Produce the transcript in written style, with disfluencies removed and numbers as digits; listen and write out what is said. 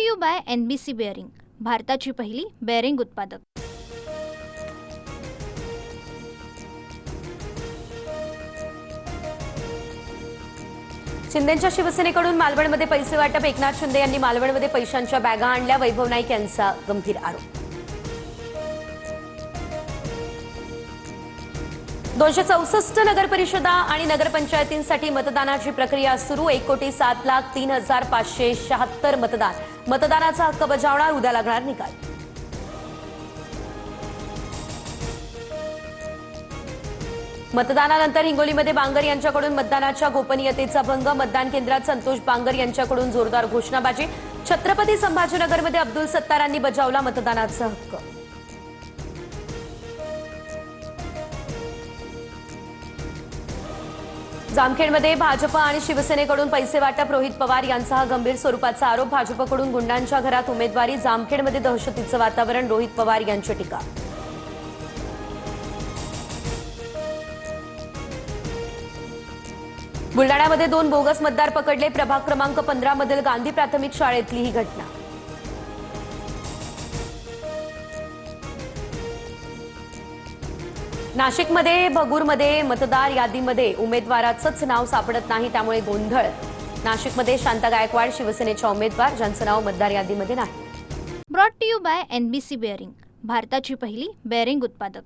To you by NBC bearing, भारताची पहिली bearing उत्पादक। शिंदेंच्या शिवसेनेकडून मालवणमध्ये पैसे वाटप। एकनाथ शिंदे यांनी मालवणमध्ये पैशांच्या बॅगा आणल्या। वैभव नाईक यांचा गंभीर आरोप। 264 नगरपरिषदा आणि नगरपंचायतींसाठी मतदानाची प्रक्रिया सुरू। 1,07,03,576 मतदानाचा हक्क बजावणार। उद्या लागणार निकाल। मतदानानंतर हिंगोलीमध्ये बांगर यांच्याकडून मतदानाच्या गोपनीयतेचा भंग। मतदान केंद्रात संतोष बांगर यांच्याकडून जोरदार घोषणाबाजी। छत्रपती संभाजीनगरमध्ये अब्दुल सत्तारांनी बजावला मतदानाचा हक्क। जामखेडमध्ये भाजप आणि शिवसेनेकडून पैसे वाटप। रोहित पवार यांचा हा गंभीर स्वरूपाचा आरोप। भाजपकडून गुंडांच्या घरात उमेदवारी। जामखेडमध्ये दहशतीचं वातावरण। रोहित पवार यांची टीका। बुलडाण्यामध्ये 2 बोगस मतदार पकडले। प्रभाग क्रमांक 15 मधील गांधी प्राथमिक शाळेतली ही घटना। नाशिकमध्ये भगूरमध्ये मतदार यादीमध्ये उमेदवाराचंच नाव सापडत नाही, त्यामुळे गोंधळ। नाशिकमध्ये शांता गायकवाड शिवसेनेच्या उमेदवार, ज्यांचं नाव मतदार यादीमध्ये नाही। Brought to you by NBC bearing, भारताची पहिली बेअरिंग उत्पादक।